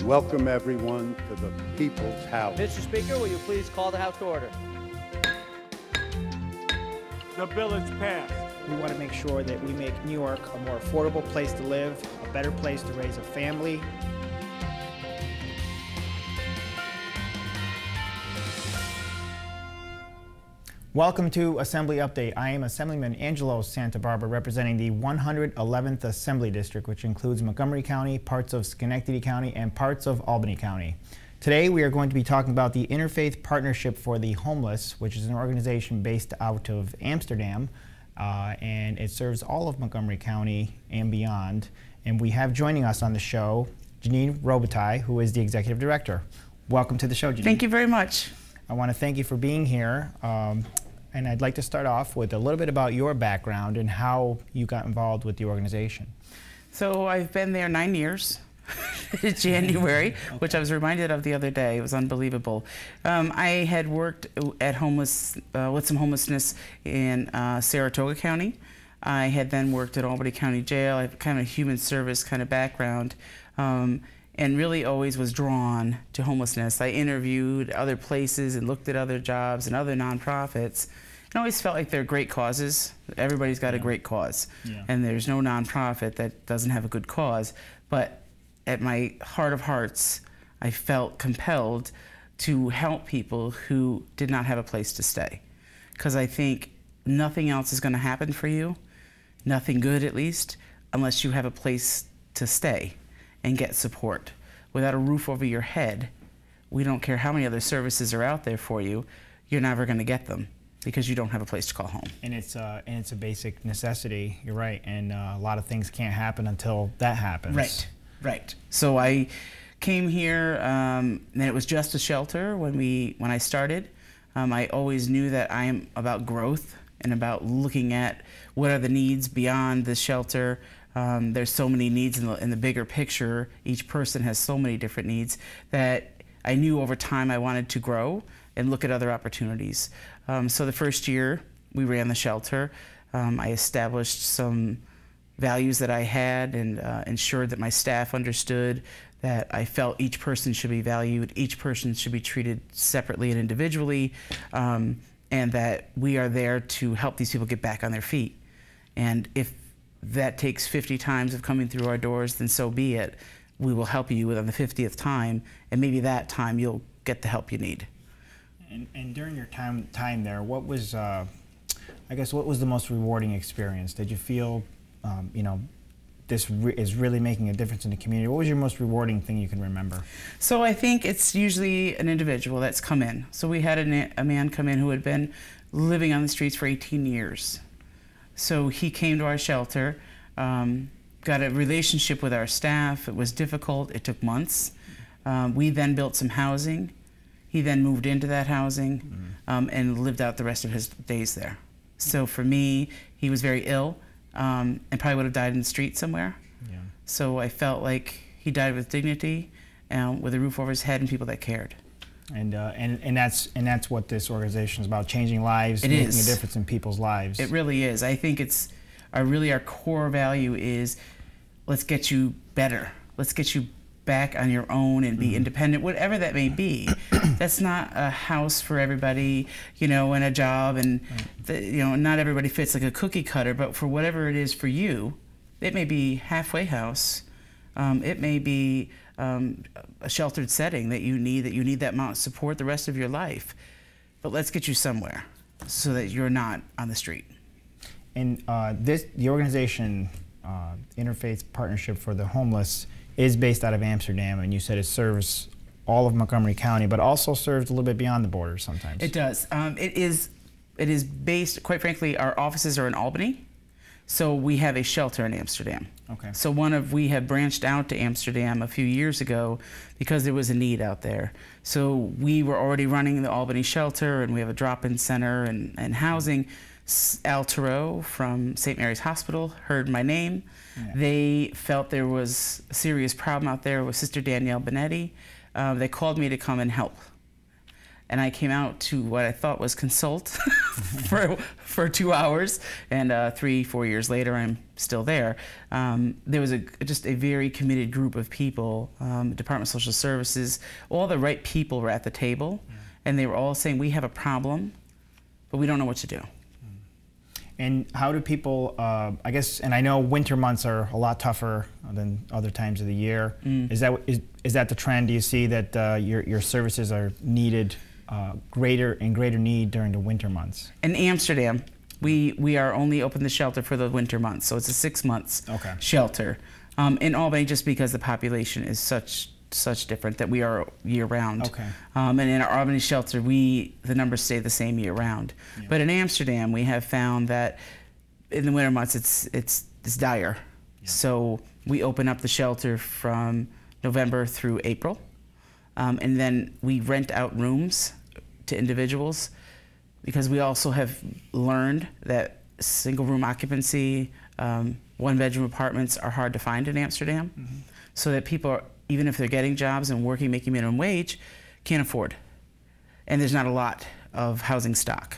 welcome everyone to the People's House. Mr. Speaker, will you please call the House to order? The bill is passed. We want to make sure that we make New York a more affordable place to live, a better place to raise a family. Welcome to Assembly Update. I am Assemblyman Angelo Santa Barbara, representing the 111th Assembly District, which includes Montgomery County, parts of Schenectady County, and parts of Albany County. Today we are going to be talking about the Interfaith Partnership for the Homeless, which is an organization based out of Amsterdam, and it serves all of Montgomery County and beyond. And we have joining us on the show Janine Robitaille, who is the Executive Director. Welcome to the show, Janine. Thank you very much. I want to thank you for being here. And I'd like to start off with a little bit about your background and how you got involved with the organization. So I've been there 9 years, January, which I was reminded of the other day. It was unbelievable. I had worked at with some homelessness in Saratoga County. I had then worked at Albany County Jail. I have kind of a human service kind of background. And really always was drawn to homelessness. I interviewed other places and looked at other jobs and other nonprofits, and always felt like they're great causes. Everybody's got a great cause, and there's no nonprofit that doesn't have a good cause. But at my heart of hearts, I felt compelled to help people who did not have a place to stay, because I think nothing else is going to happen for you, nothing good at least, unless you have a place to stay and get support. Without a roof over your head, we don't care how many other services are out there for you, you're never going to get them because you don't have a place to call home. And it's a basic necessity, you're right, and a lot of things can't happen until that happens. Right, right. So I came here, and it was just a shelter when I started. I always knew that I am about growth and about looking at what are the needs beyond the shelter. There's so many needs in the bigger picture. Each person has so many different needs that I knew over time I wanted to grow and look at other opportunities. So the first year we ran the shelter, I established some values that I had and ensured that my staff understood that I felt each person should be valued, each person should be treated separately and individually, and that we are there to help these people get back on their feet. And if that takes 50 times of coming through our doors, then so be it. We will help you on the 50th time, and maybe that time you'll get the help you need. And during your time there, what was, I guess, what was the most rewarding experience? Did you feel, this is really making a difference in the community? What was your most rewarding thing you can remember? So I think it's usually an individual that's come in. So we had a man come in who had been living on the streets for 18 years. So he came to our shelter, got a relationship with our staff. It was difficult. It took months. We then built some housing. He then moved into that housing and lived out the rest of his days there. So for me, he was very ill and probably would have died in the street somewhere. Yeah. So I felt like he died with dignity, with a roof over his head and people that cared. And that's what this organization is about, changing lives, making a difference in people's lives. It really is. I think it's our core value is let's get you better. Let's get you back on your own and be independent, whatever that may be. That's not a house for everybody, and a job, and not everybody fits like a cookie cutter, but for whatever it is for you, it may be halfway house. It may be a sheltered setting that you need that amount of support the rest of your life. But let's get you somewhere so that you're not on the street. And the organization, Interfaith Partnership for the Homeless, is based out of Amsterdam, and you said it serves all of Montgomery County, but also serves a little bit beyond the border sometimes. It does. It is based, quite frankly, our offices are in Albany. So we have a shelter in Amsterdam. Okay. So we have branched out to Amsterdam a few years ago because there was a need out there. So we were already running the Albany shelter, and we have a drop-in center and housing. Altero from St. Mary's Hospital heard my name. Yeah. They felt there was a serious problem out there with Sister Danielle Benetti. They called me to come and help. And I came out to what I thought was consult for 2 hours, and 3-4 years later, I'm still there. There was just a very committed group of people, Department of Social Services, all the right people were at the table, and they were all saying, we have a problem, but we don't know what to do. And how do people, I guess, and I know winter months are a lot tougher than other times of the year. Is that the trend? Do you see that your services are needed greater need during the winter months? In Amsterdam, we are only open the shelter for the winter months, so it's a 6 months shelter. In Albany, just because the population is such different, that we are year round. And in our Albany shelter, the numbers stay the same year round. But in Amsterdam, we have found that in the winter months it's dire. So we open up the shelter from November through April, and then we rent out rooms to individuals, because we also have learned that single room occupancy, 1-bedroom apartments are hard to find in Amsterdam, so that people are, even if they're getting jobs and working, making minimum wage, can't afford. And there's not a lot of housing stock.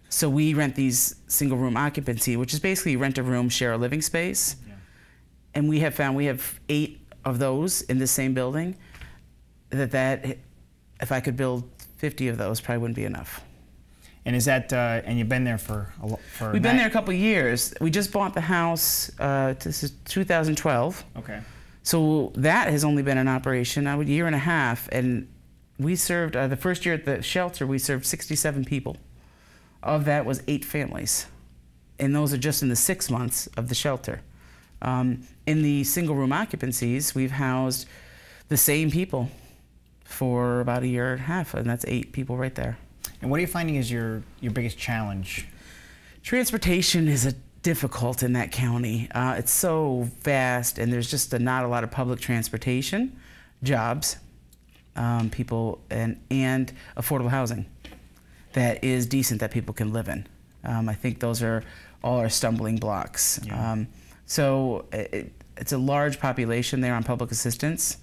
So we rent these single room occupancy, which is basically rent a room, share a living space. And we have found we have 8 of those in the same building, that if I could build 50 of those, probably wouldn't be enough. And is that, and you've been there for We've been there a couple of years. We just bought the house, this is 2012. So that has only been in operation a year and a half, and we served, the first year at the shelter, we served 67 people. Of that was 8 families. And those are just in the 6 months of the shelter. In the single room occupancies, we've housed the same people for about a year and a half, and that's 8 people right there. And what are you finding is your biggest challenge? Transportation is difficult in that county. It's so vast, and there's just not a lot of public transportation, jobs, people, and affordable housing that is decent, that people can live in. I think those are all our stumbling blocks. So it's a large population there on public assistance.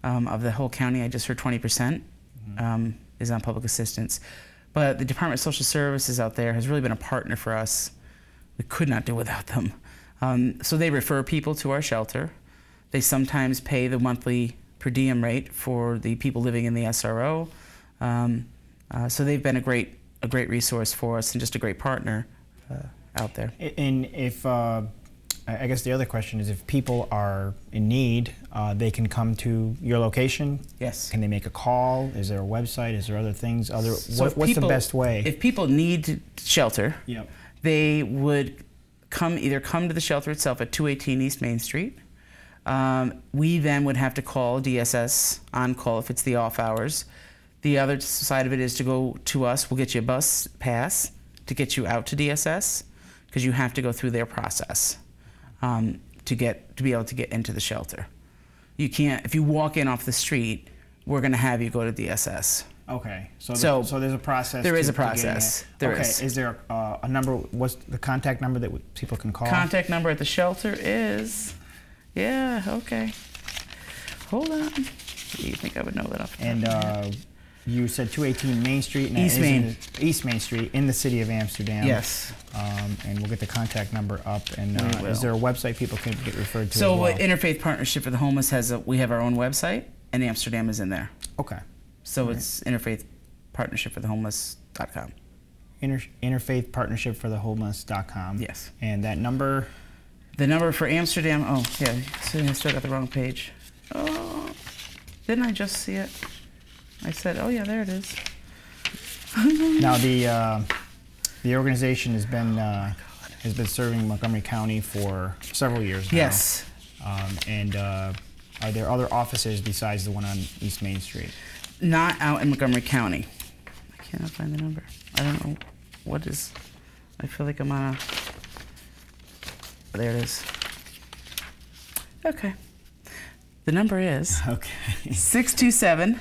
Of the whole county, I just heard 20% is on public assistance. But the Department of Social Services out there has really been a partner for us. We could not do without them. So they refer people to our shelter. They sometimes pay the monthly per diem rate for the people living in the SRO. So they've been a great resource for us, and just a great partner out there. And if, I guess the other question is, if people are in need, they can come to your location? Yes. Can they make a call? Is there a website? Is there other things? What's the best way? If people need shelter, they would either come to the shelter itself at 218 East Main Street. We then would have to call DSS on call if it's the off hours. The other side of it is to go to us. We'll get you a bus pass to get you out to DSS, because you have to go through their process to be able to get into the shelter. You can't, if you walk in off the street, we're going to have you go to DSS. Okay, so there's a process. There is a process. There is. Is there a number? What's the contact number that people can call? Contact number at the shelter is, okay. Hold on. You think I would know that off the top of my head? You said 218 Main Street. And East Main Street in the city of Amsterdam. Yes. And we'll get the contact number up. And is there a website people can get referred to? So as well? Interfaith Partnership for the Homeless we have our own website, and Amsterdam is in there. Okay. So it's Interfaith Partnership for the Homeless.com. Interfaith Partnership for the Homeless.com. Yes. And that number? The number for Amsterdam. Oh yeah. So I still got the wrong page. Oh, didn't I just see it? I said, oh yeah, there it is. Now the organization has been serving Montgomery County for several years now. Yes. And are there other offices besides the one on East Main Street? Not out in Montgomery County. I cannot find the number. I don't know what is. I feel like I'm on a. There it is. Okay. The number is 627-4649.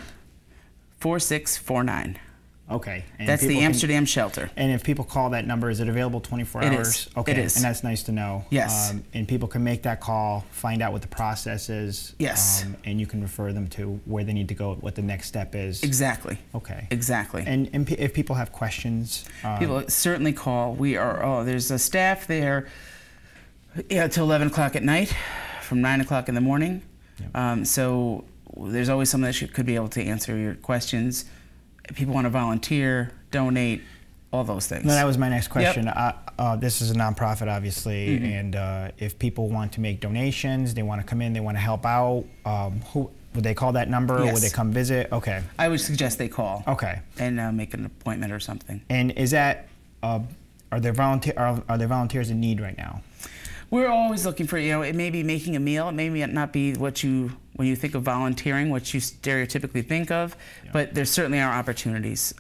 Okay. And That's the people Amsterdam shelter. And if people call that number, is it available 24 It hours? is. Okay. It is. And that's nice to know. Yes. And people can make that call, find out what the process is. Yes. And you can refer them to where they need to go, what the next step is. Exactly. Okay. Exactly. And if people have questions, People certainly call. There's a staff there till 11 o'clock at night, from 9 o'clock in the morning. Yep. So there's always someone that could be able to answer your questions. If people want to volunteer, donate, all those things. No, that was my next question. Yep. This is a nonprofit, obviously, and if people want to make donations, they want to come in, they want to help out, who would they call that number? Yes. Would they come visit? Okay. I would suggest they call. Okay. And make an appointment or something. And is that are there volunteers in need right now? We're always looking for, it may be making a meal, it may not be when you think of volunteering, what you stereotypically think of, Yeah. but there certainly are opportunities.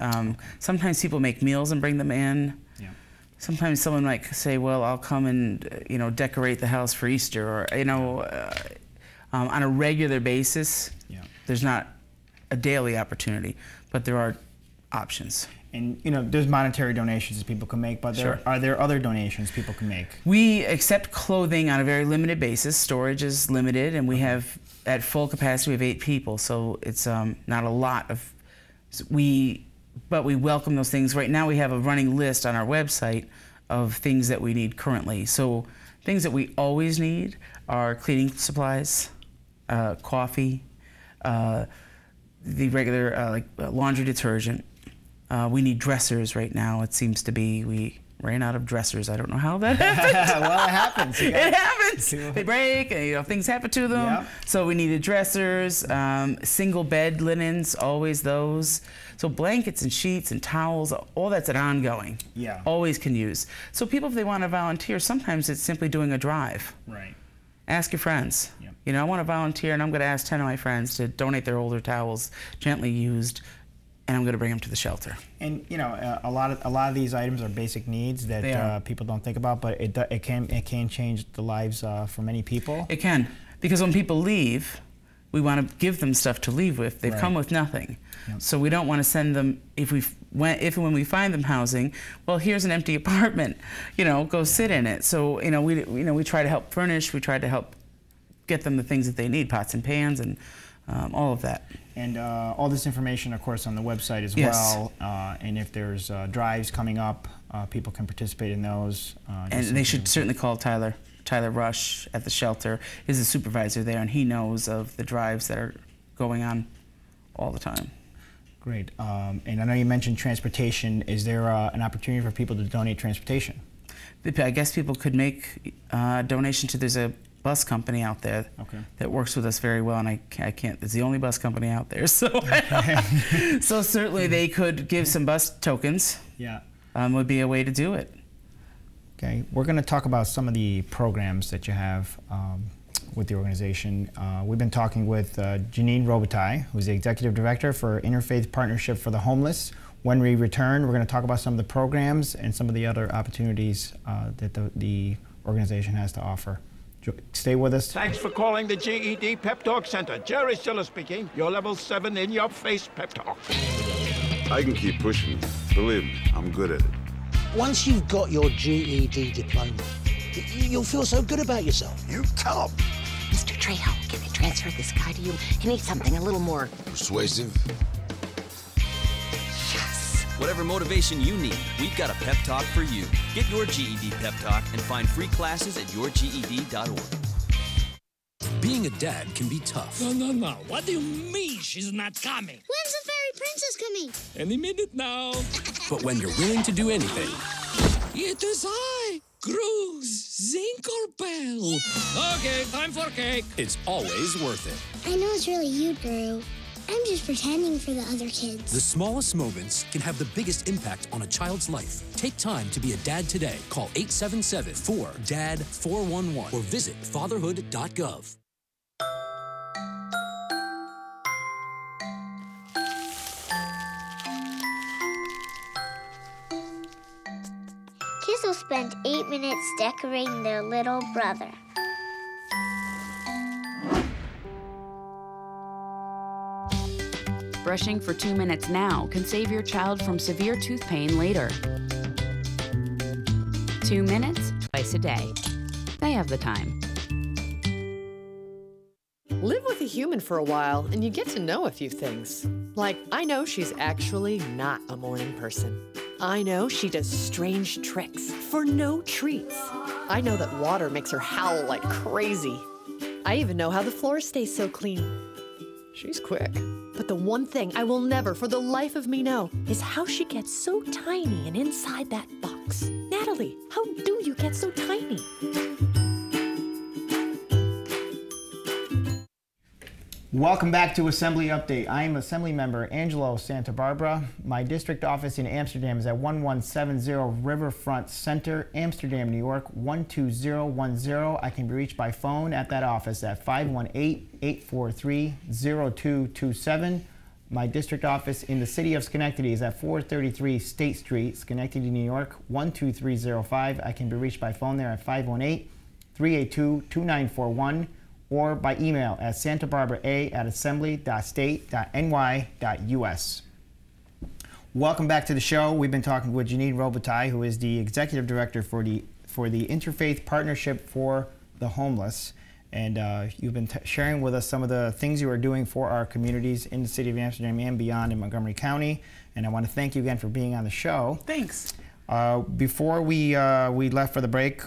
Sometimes people make meals and bring them in. Yeah. Sometimes someone might say, well, I'll come and, decorate the house for Easter, or, on a regular basis. Yeah. There's not a daily opportunity, but there are options. And there's monetary donations that people can make, but Sure. are there other donations people can make? We accept clothing on a very limited basis. Storage is limited, and we have, at full capacity, we have 8 people, so it's not a lot of. But we welcome those things. Right now, we have a running list on our website of things that we need currently. So things that we always need are cleaning supplies, coffee, the regular laundry detergent. We need dressers right now. It seems to be we ran out of dressers. I don't know how that happened. Well, it happens. It happens. They break, and things happen to them. Yeah. So we needed dressers, single bed linens, always those. So blankets and sheets and towels, all that's an ongoing. Yeah. Always can use. So people, if they want to volunteer, sometimes it's simply doing a drive. Right. Ask your friends. Yep. I want to volunteer, and I'm going to ask 10 of my friends to donate their older towels, gently used, and I'm going to bring them to the shelter. And a lot of these items are basic needs that people don't think about, but it can change the lives for many people. It can, because when people leave, we want to give them stuff to leave with. They've come with nothing, so we don't want to send them. If and when we find them housing, well, here's an empty apartment, go sit in it. So we try to help furnish. We try to help get them the things that they need, pots and pans, and all of that. And all this information, of course, on the website as well. And if there's drives coming up, people can participate in those. And they should certainly call Tyler. Tyler Rush at the shelter is the supervisor there, and he knows of the drives that are going on all the time. Great. And I know you mentioned transportation. Is there an opportunity for people to donate transportation? I guess people could make a donation to, there's a bus company out there that works with us very well, and I can't, it's the only bus company out there, so so certainly they could give some bus tokens. Yeah. Would be a way to do it. Okay, we're going to talk about some of the programs that you have with the organization. We've been talking with Janine Robitaille, who's the Executive Director for Interfaith Partnership for the Homeless. When we return, we're going to talk about some of the programs and some of the other opportunities that the organization has to offer. Stay with us. Thanks for calling the GED Pep Talk Center. Jerry Stiller speaking. Your level 7 in-your-face pep talk. I can keep pushing. Believe me, I'm good at it. Once you've got your GED diploma, you'll feel so good about yourself. You tell him. Mr. Trejo, can I transfer this guy to you? He needs something a little more Persuasive. yes. Whatever motivation you need, we've got a pep talk for you. Get your GED pep talk and find free classes at yourged.org. Being a dad can be tough. No. What do you mean she's not coming? When's the fairy princess coming? Any minute now. But when you're willing to do anything... It is I, Cruz Zinkerbell. Okay, time for cake. It's always worth it. I know it's really you, Drew. I'm just pretending for the other kids. The smallest moments can have the biggest impact on a child's life. Take time to be a dad today. Call 877-4DAD-411 or visit fatherhood.gov. Kids will spend 8 minutes decorating their little brother. Brushing for 2 minutes now can save your child from severe tooth pain later. 2 minutes, twice a day. They have the time. Live with a human for a while and you get to know a few things. Like, I know she's actually not a morning person. I know she does strange tricks for no treats. I know that water makes her howl like crazy. I even know how the floor stays so clean. She's quick. But the one thing I will never for the life of me know is how she gets so tiny and inside that box. Natalie, how do you get so tiny? Welcome back to Assembly Update. I am Assembly Member Angelo Santa Barbara. My district office in Amsterdam is at 1170 Riverfront Center, Amsterdam, New York, 12010. I can be reached by phone at that office at 518-843-0227. My district office in the city of Schenectady is at 433 State Street, Schenectady, New York, 12305. I can be reached by phone there at 518-382-2941. or by email at santabarbara@assembly.state.ny.us. Welcome back to the show. We've been talking with Janine Robitaille, who is the Executive Director for the Interfaith Partnership for the Homeless. And you've been sharing with us some of the things you are doing for our communities in the city of Amsterdam and beyond in Montgomery County. And I want to thank you again for being on the show. Thanks. Before we left for the break,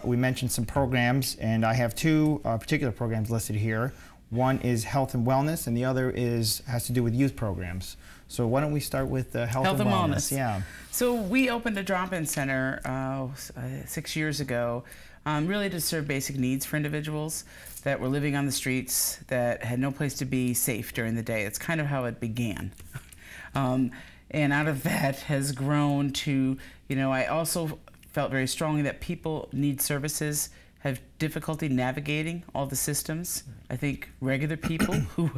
we mentioned some programs, and I have two particular programs listed here. One is health and wellness, and the other has to do with youth programs. So why don't we start with health and wellness? Yeah. So we opened a drop-in center 6 years ago, really to serve basic needs for individuals that were living on the streets, that had no place to be safe during the day. It's kind of how it began. And out of that has grown to, I also felt very strongly that people need services, have difficulty navigating all the systems. I think regular people who,